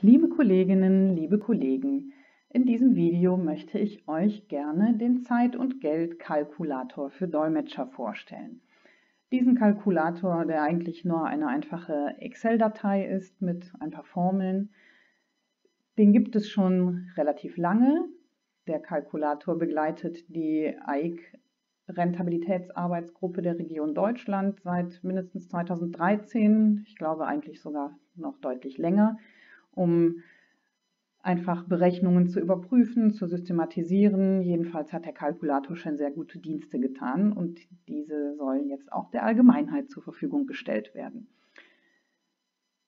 Liebe Kolleginnen, liebe Kollegen, in diesem Video möchte ich euch gerne den Zeit- und Geldkalkulator für Dolmetscher vorstellen. Diesen Kalkulator, der eigentlich nur eine einfache Excel-Datei ist mit ein paar Formeln, den gibt es schon relativ lange. Der Kalkulator begleitet die AIC-Rentabilitätsarbeitsgruppe der Region Deutschland seit mindestens 2013, ich glaube eigentlich sogar noch deutlich länger, um einfach Berechnungen zu überprüfen, zu systematisieren. Jedenfalls hat der Kalkulator schon sehr gute Dienste getan und diese sollen jetzt auch der Allgemeinheit zur Verfügung gestellt werden.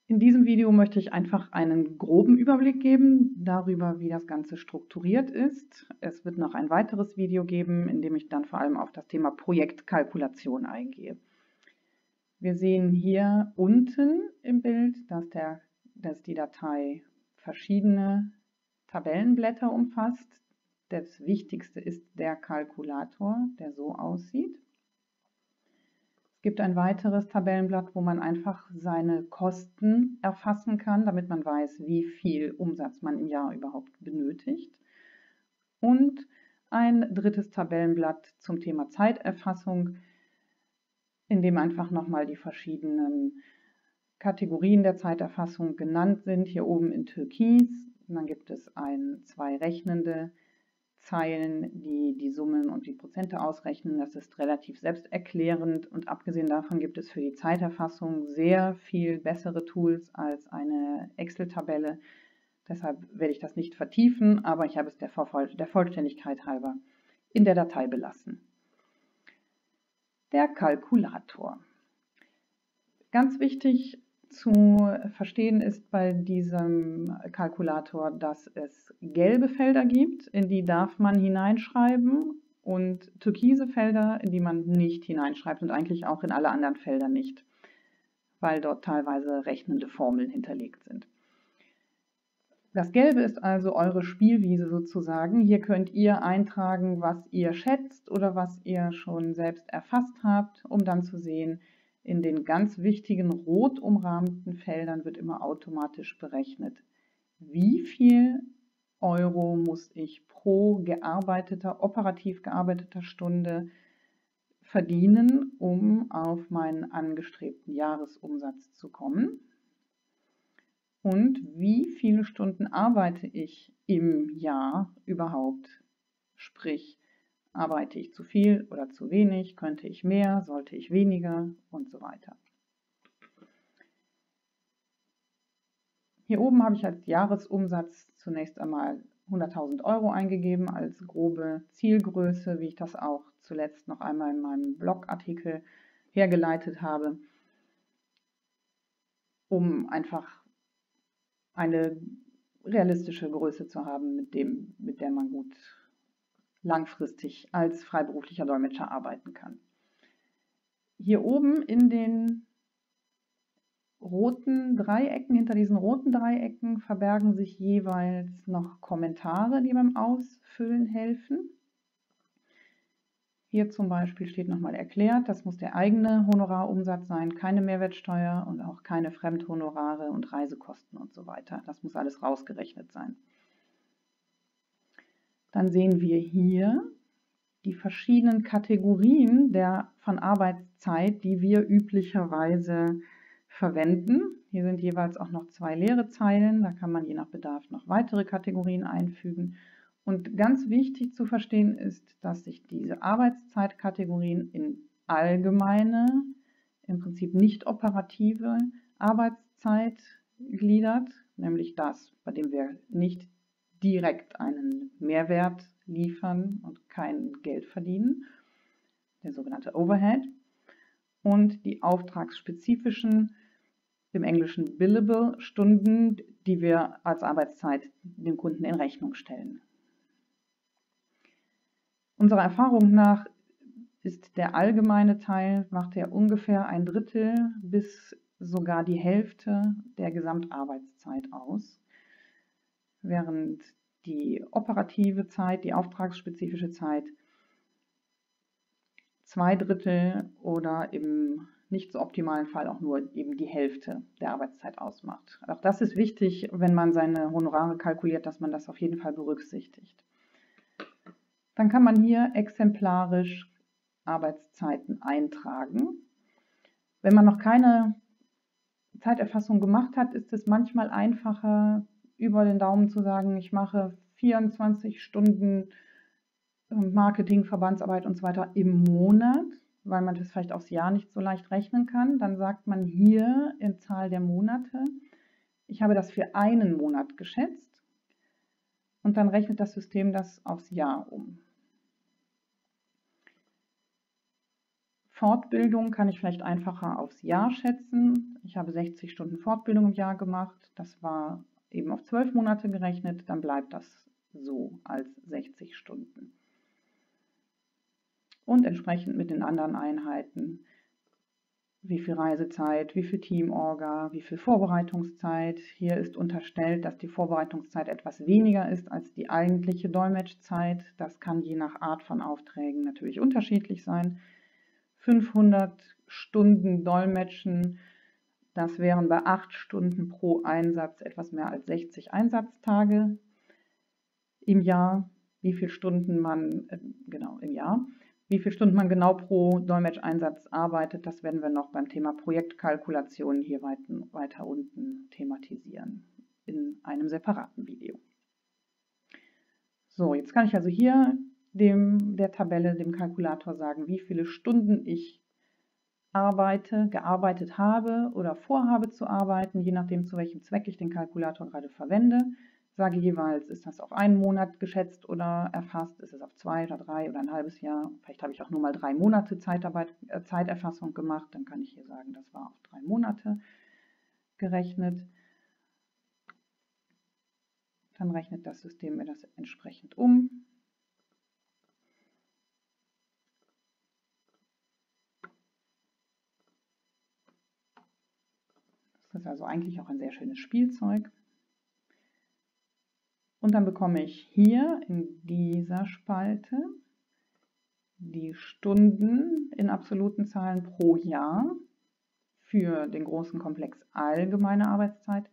In diesem Video möchte ich einfach einen groben Überblick geben darüber, wie das Ganze strukturiert ist. Es wird noch ein weiteres Video geben, in dem ich dann vor allem auf das Thema Projektkalkulation eingehe. Wir sehen hier unten im Bild, dass die Datei verschiedene Tabellenblätter umfasst. Das wichtigste ist der Kalkulator, der so aussieht. Es gibt ein weiteres Tabellenblatt, wo man einfach seine Kosten erfassen kann, damit man weiß, wie viel Umsatz man im Jahr überhaupt benötigt. Und ein drittes Tabellenblatt zum Thema Zeiterfassung, in dem einfach nochmal die verschiedenen Kategorien der Zeiterfassung genannt sind. Hier oben in Türkis. Und dann gibt es zwei rechnende Zeilen, die die Summen und die Prozente ausrechnen. Das ist relativ selbsterklärend und abgesehen davon gibt es für die Zeiterfassung sehr viel bessere Tools als eine Excel-Tabelle. Deshalb werde ich das nicht vertiefen, aber ich habe es der Vollständigkeit halber in der Datei belassen. Der Kalkulator. Ganz wichtig zu verstehen ist bei diesem Kalkulator, dass es gelbe Felder gibt, in die darf man hineinschreiben und türkise Felder, in die man nicht hineinschreibt und eigentlich auch in alle anderen Felder nicht, weil dort teilweise rechnende Formeln hinterlegt sind. Das Gelbe ist also eure Spielwiese sozusagen. Hier könnt ihr eintragen, was ihr schätzt oder was ihr schon selbst erfasst habt, um dann zu sehen, in den ganz wichtigen rot umrahmten Feldern wird immer automatisch berechnet, wie viel Euro muss ich pro operativ gearbeiteter Stunde verdienen, um auf meinen angestrebten Jahresumsatz zu kommen. Und wie viele Stunden arbeite ich im Jahr überhaupt? Sprich, arbeite ich zu viel oder zu wenig? Könnte ich mehr? Sollte ich weniger? Und so weiter. Hier oben habe ich als Jahresumsatz zunächst einmal 100.000 Euro eingegeben als grobe Zielgröße, wie ich das auch zuletzt noch einmal in meinem Blogartikel hergeleitet habe, um einfach eine realistische Größe zu haben, mit der man gut langfristig als freiberuflicher Dolmetscher arbeiten kann. Hier oben in den roten Dreiecken, hinter diesen roten Dreiecken verbergen sich jeweils noch Kommentare, die beim Ausfüllen helfen. Hier zum Beispiel steht nochmal erklärt, das muss der eigene Honorarumsatz sein, keine Mehrwertsteuer und auch keine Fremdhonorare und Reisekosten und so weiter. Das muss alles rausgerechnet sein. Dann sehen wir hier die verschiedenen Kategorien von Arbeitszeit, die wir üblicherweise verwenden. Hier sind jeweils auch noch zwei leere Zeilen, da kann man je nach Bedarf noch weitere Kategorien einfügen. Und ganz wichtig zu verstehen ist, dass sich diese Arbeitszeitkategorien in allgemeine, im Prinzip nicht operative Arbeitszeit gliedert, nämlich das, bei dem wir nicht direkt einen Mehrwert liefern und kein Geld verdienen, der sogenannte Overhead, und die auftragsspezifischen, im Englischen billable Stunden, die wir als Arbeitszeit dem Kunden in Rechnung stellen. Unserer Erfahrung nach ist der allgemeine Teil, macht er ungefähr 1/3 bis sogar die Hälfte der Gesamtarbeitszeit aus, während die operative Zeit, die auftragsspezifische Zeit 2/3 oder im nicht so optimalen Fall auch nur eben die Hälfte der Arbeitszeit ausmacht. Auch das ist wichtig, wenn man seine Honorare kalkuliert, dass man das auf jeden Fall berücksichtigt. Dann kann man hier exemplarisch Arbeitszeiten eintragen. Wenn man noch keine Zeiterfassung gemacht hat, ist es manchmal einfacher, über den Daumen zu sagen, ich mache 24 Stunden Marketing, Verbandsarbeit und so weiter im Monat, weil man das vielleicht aufs Jahr nicht so leicht rechnen kann. Dann sagt man hier in Zahl der Monate, ich habe das für einen Monat geschätzt und dann rechnet das System das aufs Jahr um. Fortbildung kann ich vielleicht einfacher aufs Jahr schätzen. Ich habe 60 Stunden Fortbildung im Jahr gemacht. Das war eben auf 12 Monate gerechnet. Dann bleibt das so als 60 Stunden. Und entsprechend mit den anderen Einheiten, wie viel Reisezeit, wie viel Teamorga, wie viel Vorbereitungszeit. Hier ist unterstellt, dass die Vorbereitungszeit etwas weniger ist als die eigentliche Dolmetschzeit. Das kann je nach Art von Aufträgen natürlich unterschiedlich sein. 500 Stunden Dolmetschen, das wären bei 8 Stunden pro Einsatz etwas mehr als 60 Einsatztage im Jahr. Wie viele Stunden man genau pro Dolmetscheinsatz arbeitet, das werden wir noch beim Thema Projektkalkulation hier weiter unten thematisieren in einem separaten Video. So, jetzt kann ich also hier der Tabelle, dem Kalkulator sagen, wie viele Stunden ich gearbeitet habe oder vorhabe zu arbeiten, je nachdem, zu welchem Zweck ich den Kalkulator gerade verwende. Sage jeweils, ist das auf einen Monat geschätzt oder erfasst, ist es auf 2 oder 3 oder ein halbes Jahr. Vielleicht habe ich auch nur mal 3 Monate Zeiterfassung gemacht, dann kann ich hier sagen, das war auf 3 Monate gerechnet. Dann rechnet das System mir das entsprechend um. Das ist also eigentlich auch ein sehr schönes Spielzeug. Und dann bekomme ich hier in dieser Spalte die Stunden in absoluten Zahlen pro Jahr für den großen Komplex allgemeine Arbeitszeit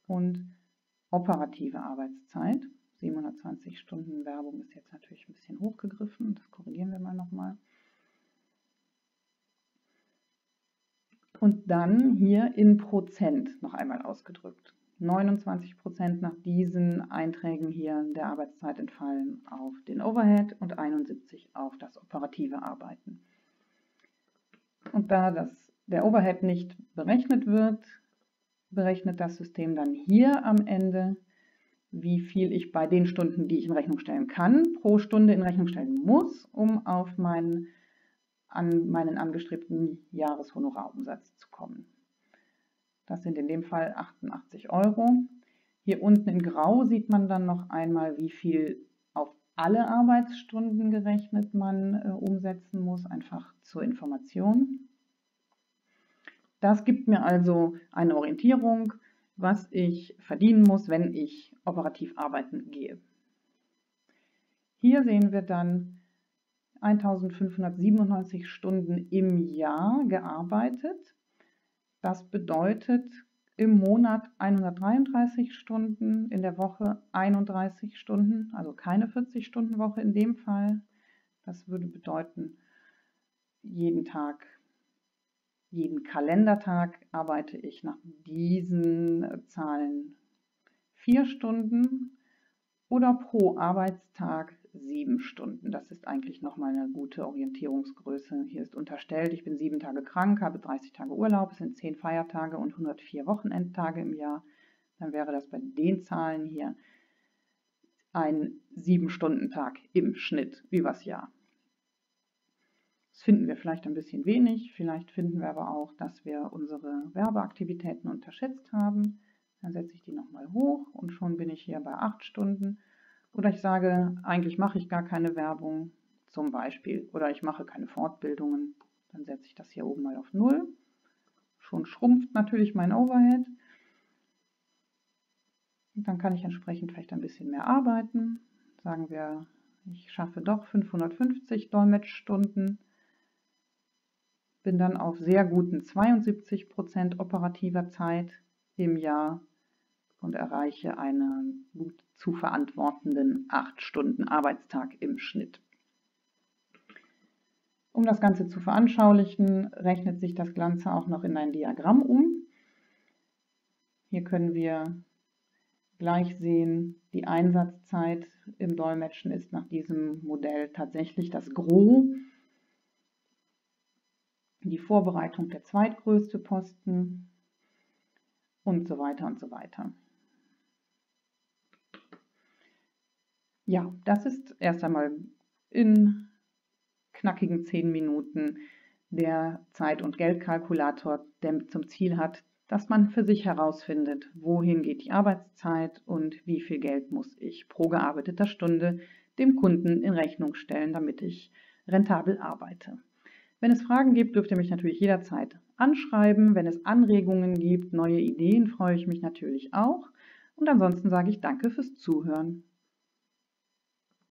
und operative Arbeitszeit. 720 Stunden Werbung ist jetzt natürlich ein bisschen hochgegriffen, das korrigieren wir mal nochmal. Und dann hier in Prozent noch einmal ausgedrückt. 29% nach diesen Einträgen hier der Arbeitszeit entfallen auf den Overhead und 71% auf das operative Arbeiten. Und da der Overhead nicht berechnet wird, berechnet das System dann hier am Ende, wie viel ich bei den Stunden, die ich in Rechnung stellen kann, pro Stunde in Rechnung stellen muss, um auf meinen angestrebten Jahreshonorarumsatz zu kommen. Das sind in dem Fall 88 €. Hier unten in Grau sieht man dann noch einmal, wie viel auf alle Arbeitsstunden gerechnet man umsetzen muss, einfach zur Information. Das gibt mir also eine Orientierung, was ich verdienen muss, wenn ich operativ arbeiten gehe. Hier sehen wir dann 1597 Stunden im Jahr gearbeitet. Das bedeutet im Monat 133 Stunden, in der Woche 31 Stunden, also keine 40-Stunden-Woche in dem Fall. Das würde bedeuten, jeden Kalendertag arbeite ich nach diesen Zahlen 4 Stunden oder pro Arbeitstag 7 Stunden. Das ist eigentlich nochmal eine gute Orientierungsgröße. Hier ist unterstellt, ich bin 7 Tage krank, habe 30 Tage Urlaub, es sind 10 Feiertage und 104 Wochenendtage im Jahr. Dann wäre das bei den Zahlen hier ein 7-Stunden-Tag im Schnitt übers Jahr. Das finden wir vielleicht ein bisschen wenig, vielleicht finden wir aber auch, dass wir unsere Werbeaktivitäten unterschätzt haben. Dann setze ich die nochmal hoch und schon bin ich hier bei 8 Stunden. Oder ich sage, eigentlich mache ich gar keine Werbung, zum Beispiel. Oder ich mache keine Fortbildungen. Dann setze ich das hier oben mal auf 0. Schon schrumpft natürlich mein Overhead. Und dann kann ich entsprechend vielleicht ein bisschen mehr arbeiten. Sagen wir, ich schaffe doch 550 Dolmetschstunden. bin dann auf sehr guten 72% operativer Zeit im Jahr und erreiche einen gut zu verantwortenden 8 Stunden Arbeitstag im Schnitt. Um das Ganze zu veranschaulichen, rechnet sich das Ganze auch noch in ein Diagramm um. Hier können wir gleich sehen, die Einsatzzeit im Dolmetschen ist nach diesem Modell tatsächlich das Gros. Die Vorbereitung der zweitgrößte Posten und so weiter und so weiter. Ja, das ist erst einmal in knackigen 10 Minuten der Zeit- und Geldkalkulator, der zum Ziel hat, dass man für sich herausfindet, wohin geht die Arbeitszeit und wie viel Geld muss ich pro gearbeiteter Stunde dem Kunden in Rechnung stellen, damit ich rentabel arbeite. Wenn es Fragen gibt, dürft ihr mich natürlich jederzeit anschreiben. Wenn es Anregungen gibt, neue Ideen, freue ich mich natürlich auch. Und ansonsten sage ich danke fürs Zuhören.